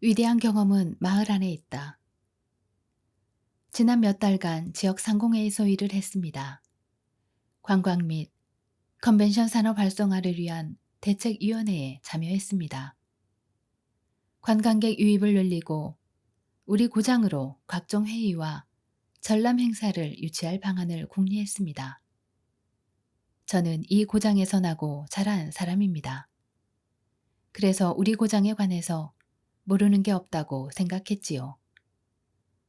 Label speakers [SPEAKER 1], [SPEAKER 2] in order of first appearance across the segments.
[SPEAKER 1] 위대한 경험은 마을 안에 있다. 지난 몇 달간 지역 상공회의소 일을 했습니다. 관광 및 컨벤션 산업 활성화를 위한 대책위원회에 참여했습니다. 관광객 유입을 늘리고 우리 고장으로 각종 회의와 전람 행사를 유치할 방안을 궁리했습니다. 저는 이 고장에서 나고 자란 사람입니다. 그래서 우리 고장에 관해서 모르는 게 없다고 생각했지요.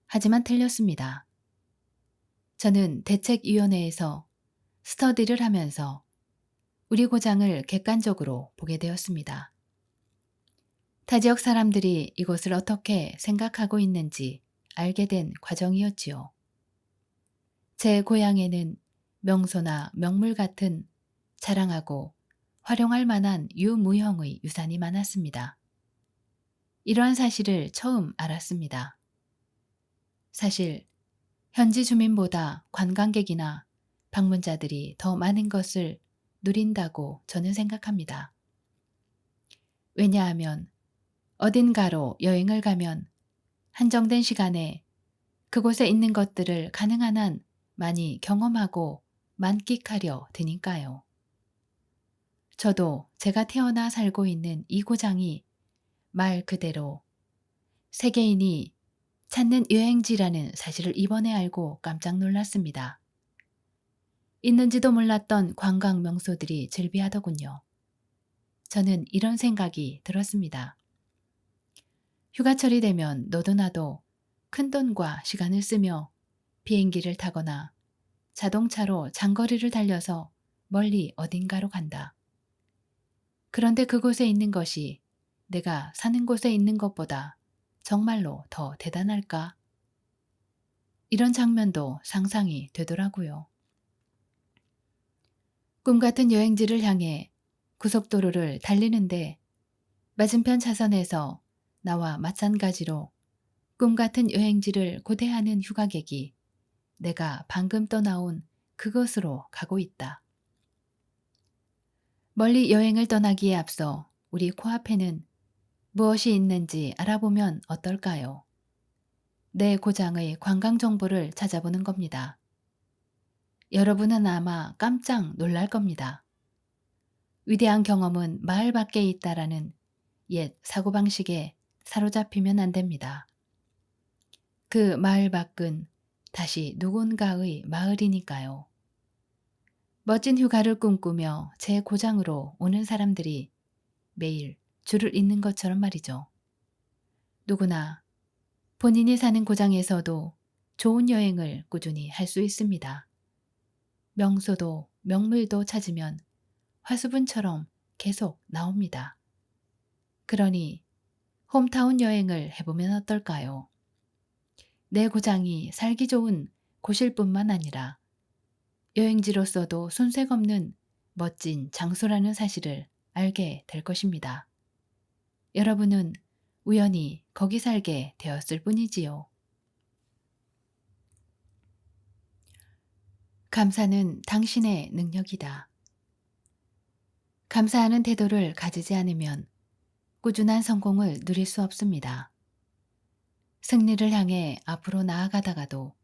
[SPEAKER 1] 하지만 틀렸습니다. 저는 대책위원회에서 스터디를 하면서 우리 고장을 객관적으로 보게 되었습니다. 타 지역 사람들이 이곳을 어떻게 생각하고 있는지 알게 된 과정이었지요. 제 고향에는 명소나 명물 같은 자랑하고 활용할 만한 유무형의 유산이 많았습니다. 이러한 사실을 처음 알았습니다. 사실 현지 주민보다 관광객이나 방문자들이 더 많은 것을 누린다고 저는 생각합니다. 왜냐하면 어딘가로 여행을 가면 한정된 시간에 그곳에 있는 것들을 가능한 한 많이 경험하고 만끽하려 드니까요. 저도 제가 태어나 살고 있는 이 고장이 말 그대로 세계인이 찾는 여행지라는 사실을 이번에 알고 깜짝 놀랐습니다. 있는지도 몰랐던 관광 명소들이 즐비하더군요. 저는 이런 생각이 들었습니다. 휴가철이 되면 너도 나도 큰돈과 시간을 쓰며 비행기를 타거나 자동차로 장거리를 달려서 멀리 어딘가로 간다. 그런데 그곳에 있는 것이 내가 사는 곳에 있는 것보다 정말로 더 대단할까? 이런 장면도 상상이 되더라고요. 꿈 같은 여행지를 향해 고속도로를 달리는데 맞은편 차선에서 나와 마찬가지로 꿈 같은 여행지를 고대하는 휴가객이 내가 방금 떠나온 그것으로 가고 있다. 멀리 여행을 떠나기에 앞서 우리 코앞에는 무엇이 있는지 알아보면 어떨까요? 내 고장의 관광 정보를 찾아보는 겁니다. 여러분은 아마 깜짝 놀랄 겁니다. 위대한 경험은 마을 밖에 있다라는 옛 사고방식에 사로잡히면 안 됩니다. 그 마을 밖은 다시 누군가의 마을이니까요. 멋진 휴가를 꿈꾸며 제 고장으로 오는 사람들이 매일 줄을 잇는 것처럼 말이죠. 누구나 본인이 사는 고장에서도 좋은 여행을 꾸준히 할 수 있습니다. 명소도 명물도 찾으면 화수분처럼 계속 나옵니다. 그러니 홈타운 여행을 해보면 어떨까요? 내 고장이 살기 좋은 곳일 뿐만 아니라 여행지로서도 손색 없는 멋진 장소라는 사실을 알게 될 것입니다. 여러분은 우연히 거기 살게 되었을 뿐이지요. 감사는 당신의 능력이다. 감사하는 태도를 가지지 않으면 꾸준한 성공을 누릴 수 없습니다. 승리를 향해 앞으로 나아가다가도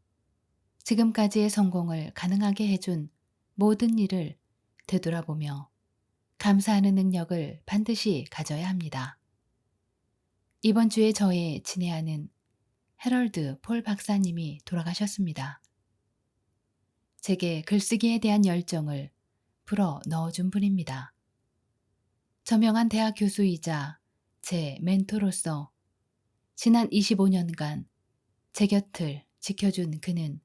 [SPEAKER 1] 지금까지의 성공을 가능하게 해준 모든 일을 되돌아보며 감사하는 능력을 반드시 가져야 합니다. 이번 주에 저의 친애하는 해럴드 폴 박사님이 돌아가셨습니다. 제게 글쓰기에 대한 열정을 불어 넣어준 분입니다. 저명한 대학 교수이자 제 멘토로서 지난 25년간 제 곁을 지켜준 그는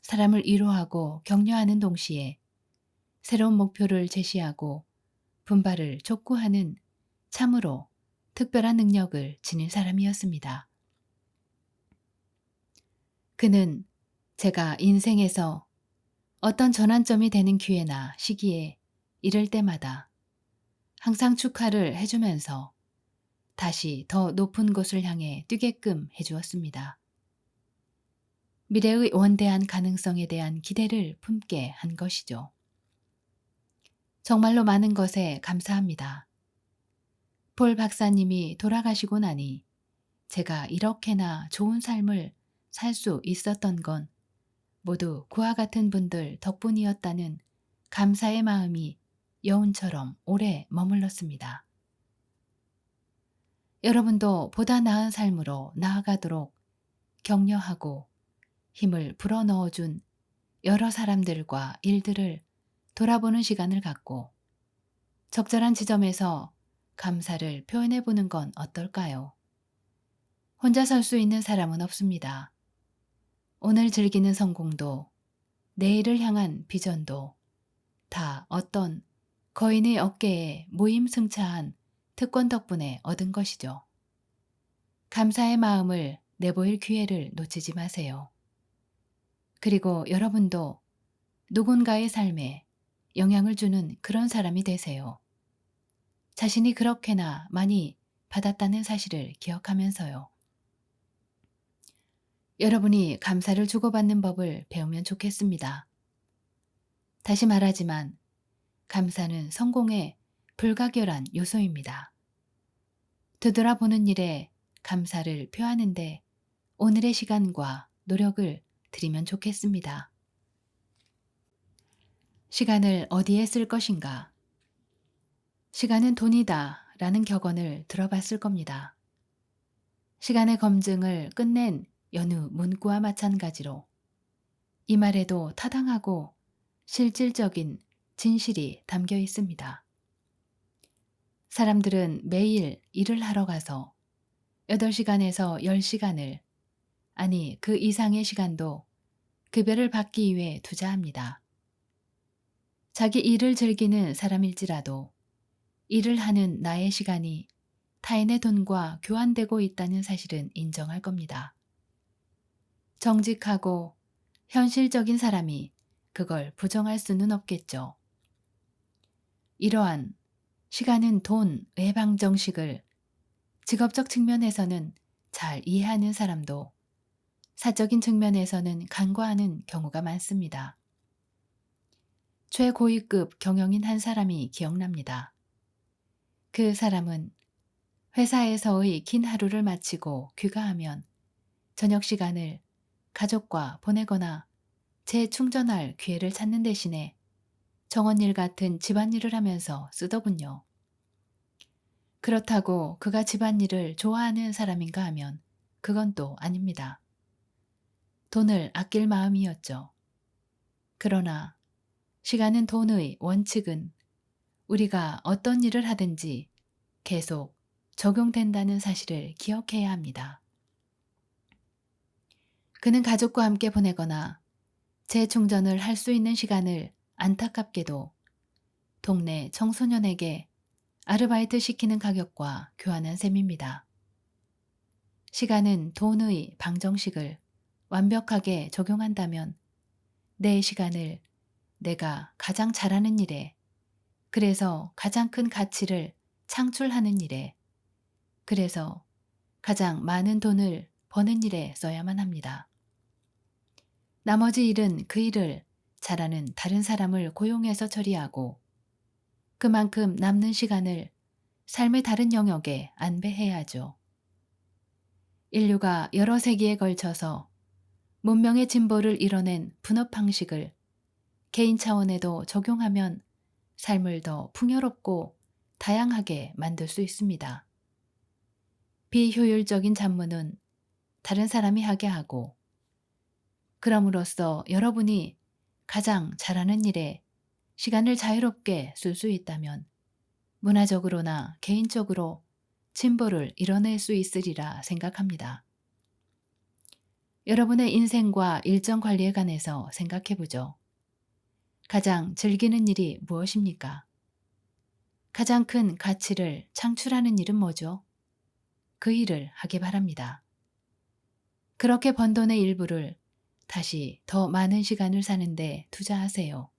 [SPEAKER 1] 사람을 위로하고 격려하는 동시에 새로운 목표를 제시하고 분발을 촉구하는 참으로 특별한 능력을 지닌 사람이었습니다. 그는 제가 인생에서 어떤 전환점이 되는 기회나 시기에 이럴 때마다 항상 축하를 해주면서 다시 더 높은 곳을 향해 뛰게끔 해주었습니다. 미래의 원대한 가능성에 대한 기대를 품게 한 것이죠. 정말로 많은 것에 감사합니다. 폴 박사님이 돌아가시고 나니 제가 이렇게나 좋은 삶을 살 수 있었던 건 모두 그와 같은 분들 덕분이었다는 감사의 마음이 여운처럼 오래 머물렀습니다. 여러분도 보다 나은 삶으로 나아가도록 격려하고 힘을 불어넣어준 여러 사람들과 일들을 돌아보는 시간을 갖고 적절한 지점에서 감사를 표현해 보는 건 어떨까요? 혼자 설 수 있는 사람은 없습니다. 오늘 즐기는 성공도 내일을 향한 비전도 다 어떤 거인의 어깨에 무임승차한 특권 덕분에 얻은 것이죠. 감사의 마음을 내보일 기회를 놓치지 마세요. 그리고 여러분도 누군가의 삶에 영향을 주는 그런 사람이 되세요. 자신이 그렇게나 많이 받았다는 사실을 기억하면서요. 여러분이 감사를 주고받는 법을 배우면 좋겠습니다. 다시 말하지만 감사는 성공의 불가결한 요소입니다. 되돌아보는 일에 감사를 표하는데 오늘의 시간과 노력을 들이면 좋겠습니다. 시간을 어디에 쓸 것인가? 시간은 돈이다 라는 격언을 들어봤을 겁니다. 시간의 검증을 끝낸 여느 문구와 마찬가지로 이 말에도 타당하고 실질적인 진실이 담겨 있습니다. 사람들은 매일 일을 하러 가서 8시간에서 10시간을, 아니 그 이상의 시간도 급여를 받기 위해 투자합니다. 자기 일을 즐기는 사람일지라도 일을 하는 나의 시간이 타인의 돈과 교환되고 있다는 사실은 인정할 겁니다. 정직하고 현실적인 사람이 그걸 부정할 수는 없겠죠. 이러한 시간은 돈 외방정식을 직업적 측면에서는 잘 이해하는 사람도 사적인 측면에서는 간과하는 경우가 많습니다. 최고위급 경영인 한 사람이 기억납니다. 그 사람은 회사에서의 긴 하루를 마치고 귀가하면 저녁 시간을 가족과 보내거나 재충전할 기회를 찾는 대신에 정원일 같은 집안일을 하면서 쓰더군요. 그렇다고 그가 집안일을 좋아하는 사람인가 하면 그건 또 아닙니다. 돈을 아낄 마음이었죠. 그러나 시간은 돈의 원칙은 우리가 어떤 일을 하든지 계속 적용된다는 사실을 기억해야 합니다. 그는 가족과 함께 보내거나 재충전을 할 수 있는 시간을 안타깝게도 동네 청소년에게 아르바이트 시키는 가격과 교환한 셈입니다. 시간은 돈의 방정식을 완벽하게 적용한다면 내 시간을 내가 가장 잘하는 일에, 그래서 가장 큰 가치를 창출하는 일에, 그래서 가장 많은 돈을 버는 일에 써야만 합니다. 나머지 일은 그 일을 잘하는 다른 사람을 고용해서 처리하고 그만큼 남는 시간을 삶의 다른 영역에 안배해야죠. 인류가 여러 세기에 걸쳐서 문명의 진보를 이뤄낸 분업 방식을 개인 차원에도 적용하면 삶을 더 풍요롭고 다양하게 만들 수 있습니다. 비효율적인 잡무는 다른 사람이 하게 하고, 그럼으로써 여러분이 가장 잘하는 일에 시간을 자유롭게 쓸 수 있다면 문화적으로나 개인적으로 진보를 이뤄낼 수 있으리라 생각합니다. 여러분의 인생과 일정 관리에 관해서 생각해 보죠. 가장 즐기는 일이 무엇입니까? 가장 큰 가치를 창출하는 일은 뭐죠? 그 일을 하기 바랍니다. 그렇게 번 돈의 일부를 다시 더 많은 시간을 사는데 투자하세요.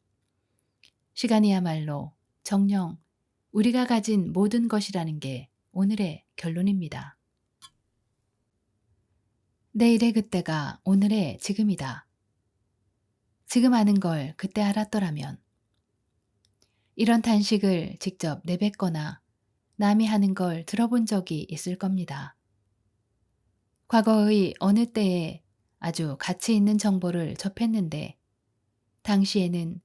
[SPEAKER 1] 시간이야말로 정녕 우리가 가진 모든 것이라는 게 오늘의 결론입니다. 내일의 그때가 오늘의 지금이다. 지금 아는 걸 그때 알았더라면. 이런 단식을 직접 내뱉거나 남이 하는 걸 들어본 적이 있을 겁니다. 과거의 어느 때에 아주 가치 있는 정보를 접했는데 당시에는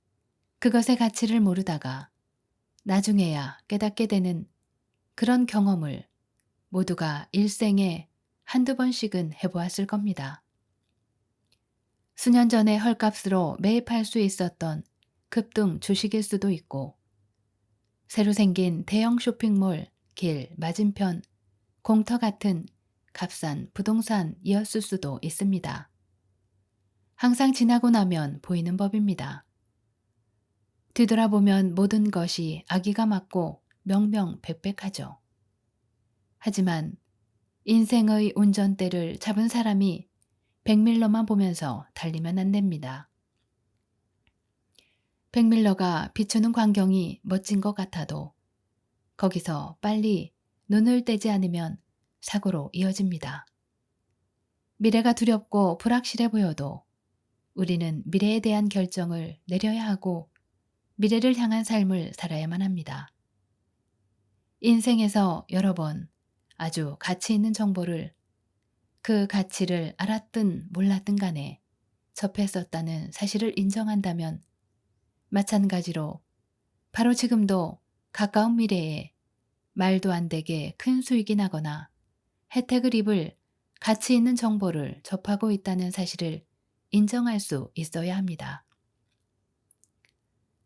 [SPEAKER 1] 그것의 가치를 모르다가 나중에야 깨닫게 되는 그런 경험을 모두가 일생에 한두 번씩은 해보았을 겁니다. 수년 전에 헐값으로 매입할 수 있었던 급등 주식일 수도 있고 새로 생긴 대형 쇼핑몰 길 맞은편 공터 같은 값싼 부동산이었을 수도 있습니다. 항상 지나고 나면 보이는 법입니다. 뒤돌아보면 모든 것이 아기가 맞고 명명백백하죠. 하지만 인생의 운전대를 잡은 사람이 백밀러만 보면서 달리면 안 됩니다. 백밀러가 비추는 광경이 멋진 것 같아도 거기서 빨리 눈을 떼지 않으면 사고로 이어집니다. 미래가 두렵고 불확실해 보여도 우리는 미래에 대한 결정을 내려야 하고 미래를 향한 삶을 살아야만 합니다. 인생에서 여러 번 아주 가치 있는 정보를 그 가치를 알았든 몰랐든 간에 접했었다는 사실을 인정한다면 마찬가지로 바로 지금도 가까운 미래에 말도 안 되게 큰 수익이 나거나 혜택을 입을 가치 있는 정보를 접하고 있다는 사실을 인정할 수 있어야 합니다.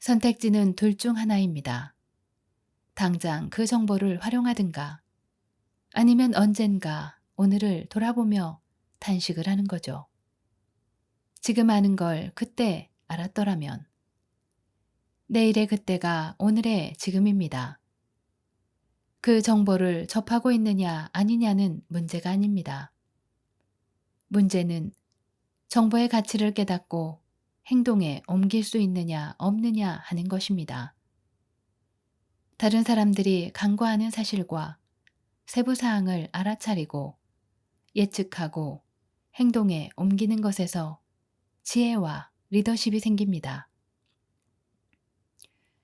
[SPEAKER 1] 선택지는 둘 중 하나입니다. 당장 그 정보를 활용하든가 아니면 언젠가 오늘을 돌아보며 탄식을 하는 거죠. 지금 아는 걸 그때 알았더라면 내일의 그때가 오늘의 지금입니다. 그 정보를 접하고 있느냐 아니냐는 문제가 아닙니다. 문제는 정보의 가치를 깨닫고 행동에 옮길 수 있느냐 없느냐 하는 것입니다. 다른 사람들이 간과하는 사실과 세부 사항을 알아차리고 예측하고 행동에 옮기는 것에서 지혜와 리더십이 생깁니다.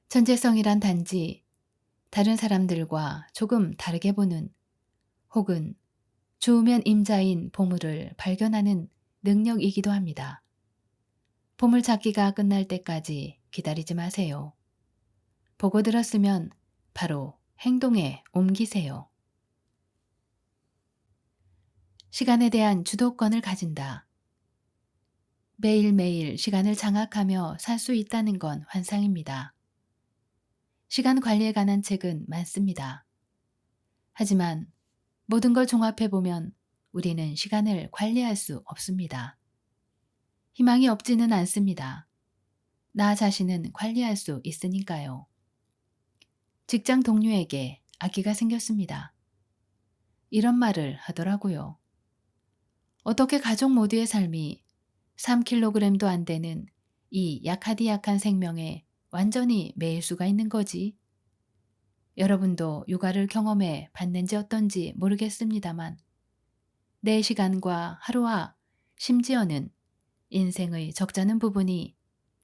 [SPEAKER 1] 천재성이란 단지 다른 사람들과 조금 다르게 보는 혹은 좋으면 임자인 보물을 발견하는 능력이기도 합니다. 보물 찾기가 끝날 때까지 기다리지 마세요. 보고 들었으면 바로 행동에 옮기세요. 시간에 대한 주도권을 가진다. 매일매일 시간을 장악하며 살 수 있다는 건 환상입니다. 시간 관리에 관한 책은 많습니다. 하지만 모든 걸 종합해보면 우리는 시간을 관리할 수 없습니다. 희망이 없지는 않습니다. 나 자신은 관리할 수 있으니까요. 직장 동료에게 아기가 생겼습니다. 이런 말을 하더라고요. 어떻게 가족 모두의 삶이 3kg도 안 되는 이 약하디약한 생명에 완전히 매일 수가 있는 거지? 여러분도 육아를 경험해 봤는지 어떤지 모르겠습니다만 내 시간과 하루와 심지어는 인생의 적잖은 부분이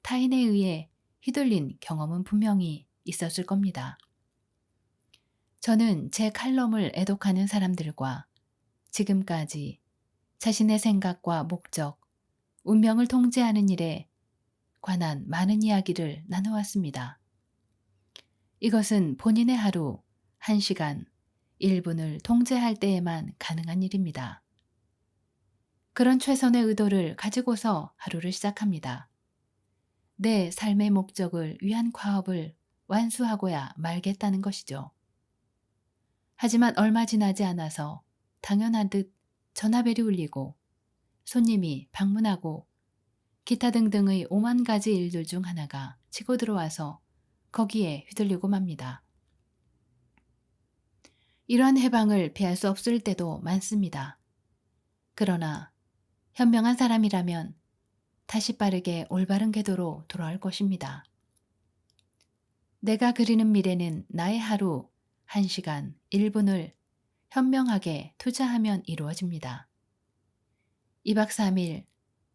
[SPEAKER 1] 타인에 의해 휘둘린 경험은 분명히 있었을 겁니다. 저는 제 칼럼을 애독하는 사람들과 지금까지 자신의 생각과 목적, 운명을 통제하는 일에 관한 많은 이야기를 나눠왔습니다. 이것은 본인의 하루 1시간 1분을 통제할 때에만 가능한 일입니다. 그런 최선의 의도를 가지고서 하루를 시작합니다. 내 삶의 목적을 위한 과업을 완수하고야 말겠다는 것이죠. 하지만 얼마 지나지 않아서 당연한 듯 전화벨이 울리고 손님이 방문하고 기타 등등의 5만 가지 일들 중 하나가 치고 들어와서 거기에 휘둘리고 맙니다. 이러한 해방을 피할 수 없을 때도 많습니다. 그러나 현명한 사람이라면 다시 빠르게 올바른 궤도로 돌아올 것입니다. 내가 그리는 미래는 나의 하루 1시간 1분을 현명하게 투자하면 이루어집니다. 2박 3일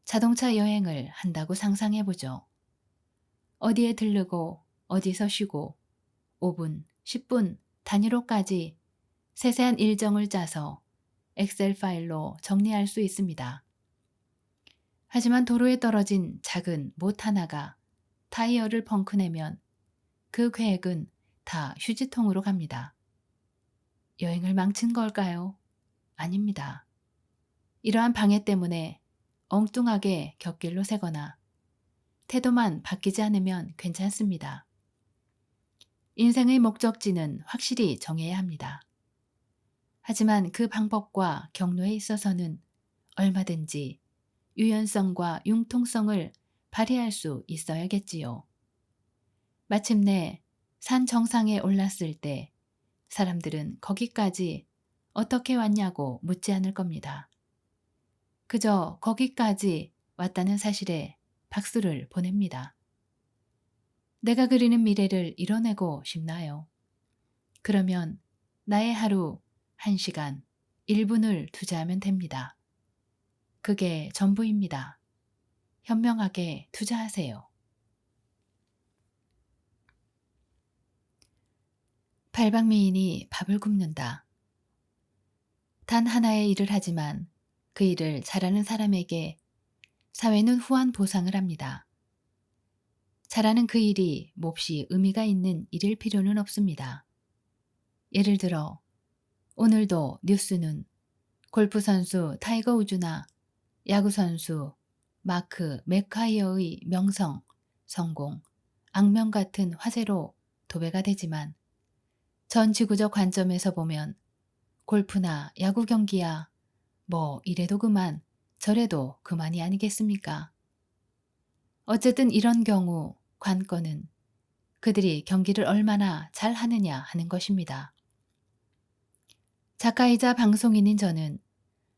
[SPEAKER 1] 자동차 여행을 한다고 상상해보죠. 어디에 들르고 어디서 쉬고 5분, 10분 단위로까지 세세한 일정을 짜서 엑셀 파일로 정리할 수 있습니다. 하지만 도로에 떨어진 작은 못 하나가 타이어를 펑크 내면 그 계획은 다 휴지통으로 갑니다. 여행을 망친 걸까요? 아닙니다. 이러한 방해 때문에 엉뚱하게 곁길로 새거나 태도만 바뀌지 않으면 괜찮습니다. 인생의 목적지는 확실히 정해야 합니다. 하지만 그 방법과 경로에 있어서는 얼마든지 유연성과 융통성을 발휘할 수 있어야겠지요. 마침내 산 정상에 올랐을 때 사람들은 거기까지 어떻게 왔냐고 묻지 않을 겁니다. 그저 거기까지 왔다는 사실에 박수를 보냅니다. 내가 그리는 미래를 이뤄내고 싶나요? 그러면 나의 하루 1시간 1분을 투자하면 됩니다. 그게 전부입니다. 현명하게 투자하세요. 팔방미인이 밥을 굽는다. 단 하나의 일을 하지만 그 일을 잘하는 사람에게 사회는 후한 보상을 합니다. 잘하는 그 일이 몹시 의미가 있는 일일 필요는 없습니다. 예를 들어 오늘도 뉴스는 골프 선수 타이거 우즈나 야구 선수 마크 맥카이어의 명성, 성공, 악명 같은 화제로 도배가 되지만 전 지구적 관점에서 보면 골프나 야구 경기야 뭐 이래도 그만 저래도 그만이 아니겠습니까? 어쨌든 이런 경우 관건은 그들이 경기를 얼마나 잘 하느냐 하는 것입니다. 작가이자 방송인인 저는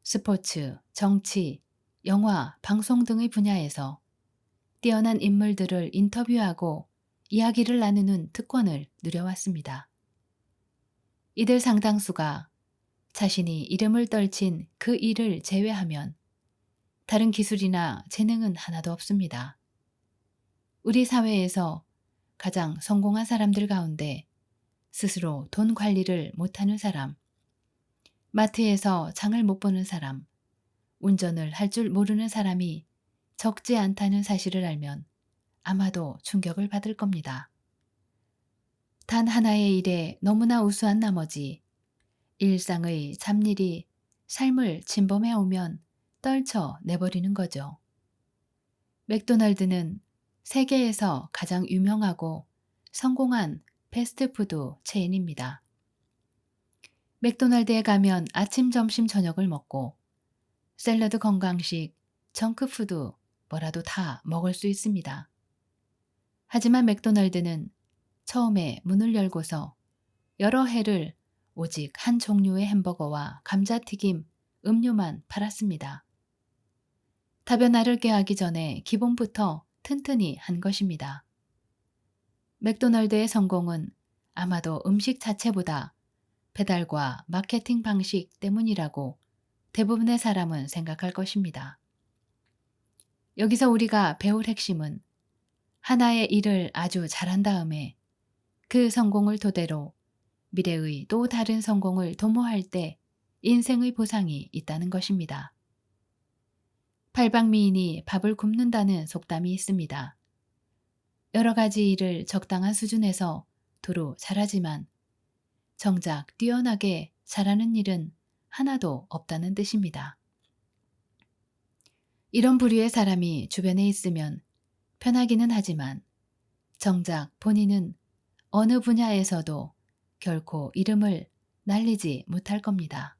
[SPEAKER 1] 스포츠, 정치, 영화, 방송 등의 분야에서 뛰어난 인물들을 인터뷰하고 이야기를 나누는 특권을 누려왔습니다. 이들 상당수가 자신이 이름을 떨친 그 일을 제외하면 다른 기술이나 재능은 하나도 없습니다. 우리 사회에서 가장 성공한 사람들 가운데 스스로 돈 관리를 못하는 사람, 마트에서 장을 못 보는 사람, 운전을 할 줄 모르는 사람이 적지 않다는 사실을 알면 아마도 충격을 받을 겁니다. 단 하나의 일에 너무나 우수한 나머지 일상의 잡일이 삶을 침범해 오면 떨쳐 내버리는 거죠. 맥도날드는 세계에서 가장 유명하고 성공한 패스트푸드 체인입니다. 맥도날드에 가면 아침, 점심, 저녁을 먹고 샐러드 건강식, 정크푸드 뭐라도 다 먹을 수 있습니다. 하지만 맥도날드는 처음에 문을 열고서 여러 해를 오직 한 종류의 햄버거와 감자튀김, 음료만 팔았습니다. 다변화를 꾀하기 전에 기본부터 튼튼히 한 것입니다. 맥도날드의 성공은 아마도 음식 자체보다 배달과 마케팅 방식 때문이라고 대부분의 사람은 생각할 것입니다. 여기서 우리가 배울 핵심은 하나의 일을 아주 잘한 다음에 그 성공을 토대로 미래의 또 다른 성공을 도모할 때 인생의 보상이 있다는 것입니다. 팔방미인이 밥을 굽는다는 속담이 있습니다. 여러 가지 일을 적당한 수준에서 두루 잘하지만 정작 뛰어나게 잘하는 일은 하나도 없다는 뜻입니다. 이런 부류의 사람이 주변에 있으면 편하기는 하지만 정작 본인은 어느 분야에서도 결코 이름을 날리지 못할 겁니다.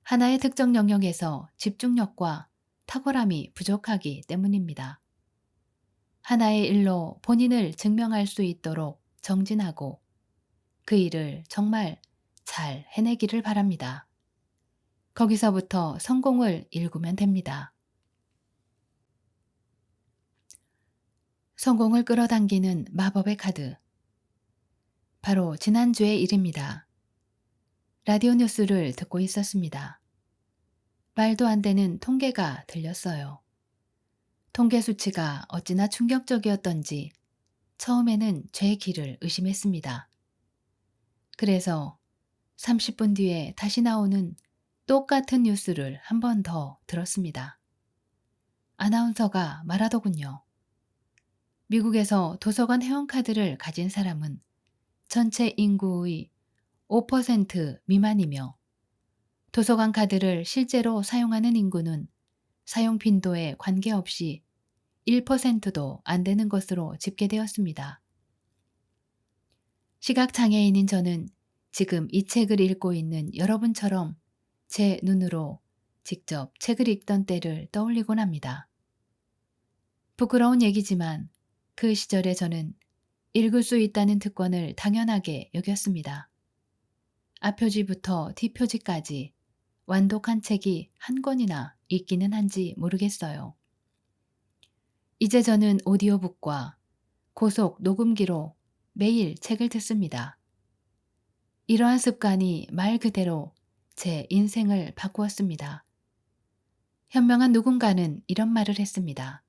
[SPEAKER 1] 하나의 특정 영역에서 집중력과 탁월함이 부족하기 때문입니다. 하나의 일로 본인을 증명할 수 있도록 정진하고 그 일을 정말 잘 해내기를 바랍니다. 거기서부터 성공을 일구면 됩니다. 성공을 끌어당기는 마법의 카드. 바로 지난주의 일입니다. 라디오 뉴스를 듣고 있었습니다. 말도 안 되는 통계가 들렸어요. 통계 수치가 어찌나 충격적이었던지 처음에는 제 귀를 의심했습니다. 그래서 30분 뒤에 다시 나오는 똑같은 뉴스를 한 번 더 들었습니다. 아나운서가 말하더군요. 미국에서 도서관 회원카드를 가진 사람은 전체 인구의 5% 미만이며 도서관 카드를 실제로 사용하는 인구는 사용 빈도에 관계없이 1%도 안 되는 것으로 집계되었습니다. 시각장애인인 저는 지금 이 책을 읽고 있는 여러분처럼 제 눈으로 직접 책을 읽던 때를 떠올리곤 합니다. 부끄러운 얘기지만 그 시절에 저는 읽을 수 있다는 특권을 당연하게 여겼습니다. 앞표지부터 뒷표지까지 완독한 책이 한 권이나 있기는 한지 모르겠어요. 이제 저는 오디오북과 고속 녹음기로 매일 책을 듣습니다. 이러한 습관이 말 그대로 제 인생을 바꾸었습니다. 현명한 누군가는 이런 말을 했습니다.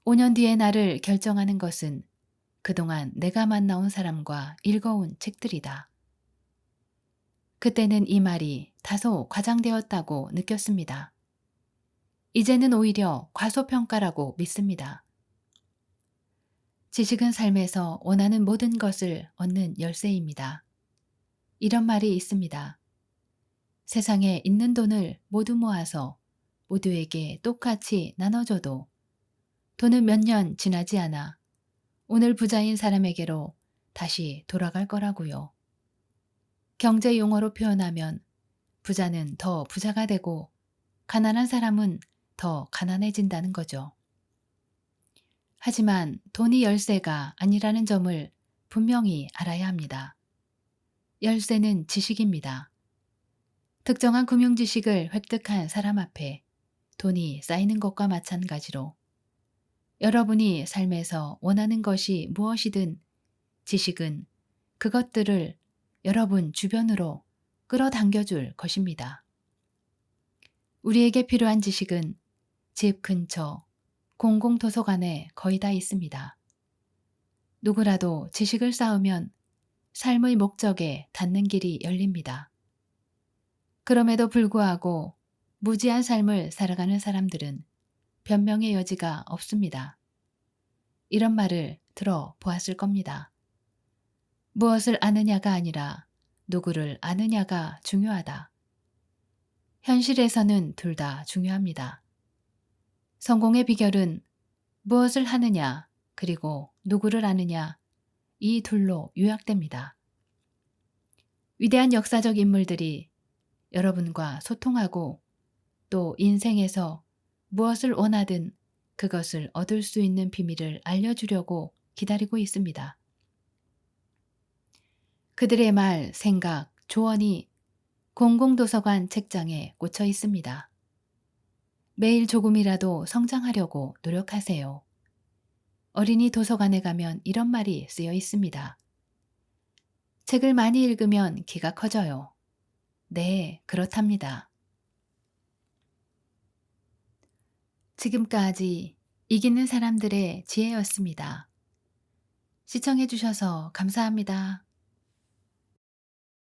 [SPEAKER 1] 5년 뒤의 나를 결정하는 것은 그동안 내가 만나온 사람과 읽어온 책들이다. 그때는 이 말이 다소 과장되었다고 느꼈습니다. 이제는 오히려 과소평가라고 믿습니다. 지식은 삶에서 원하는 모든 것을 얻는 열쇠입니다. 이런 말이 있습니다. 세상에 있는 돈을 모두 모아서 모두에게 똑같이 나눠줘도 돈은 몇 년 지나지 않아 오늘 부자인 사람에게로 다시 돌아갈 거라고요. 경제 용어로 표현하면 부자는 더 부자가 되고 가난한 사람은 더 가난해진다는 거죠. 하지만 돈이 열쇠가 아니라는 점을 분명히 알아야 합니다. 열쇠는 지식입니다. 특정한 금융 지식을 획득한 사람 앞에 돈이 쌓이는 것과 마찬가지로 여러분이 삶에서 원하는 것이 무엇이든 지식은 그것들을 여러분 주변으로 끌어당겨 줄 것입니다. 우리에게 필요한 지식은 집 근처 공공도서관에 거의 다 있습니다. 누구라도 지식을 쌓으면 삶의 목적에 닿는 길이 열립니다. 그럼에도 불구하고 무지한 삶을 살아가는 사람들은 변명의 여지가 없습니다. 이런 말을 들어보았을 겁니다. 무엇을 아느냐가 아니라 누구를 아느냐가 중요하다. 현실에서는 둘 다 중요합니다. 성공의 비결은 무엇을 하느냐 그리고 누구를 아느냐 이 둘로 요약됩니다. 위대한 역사적 인물들이 여러분과 소통하고 또 인생에서 무엇을 원하든 그것을 얻을 수 있는 비밀을 알려주려고 기다리고 있습니다. 그들의 말, 생각, 조언이 공공도서관 책장에 꽂혀 있습니다. 매일 조금이라도 성장하려고 노력하세요. 어린이 도서관에 가면 이런 말이 쓰여 있습니다. 책을 많이 읽으면 키가 커져요. 네, 그렇답니다. 지금까지 이기는 사람들의 지혜였습니다. 시청해 주셔서 감사합니다.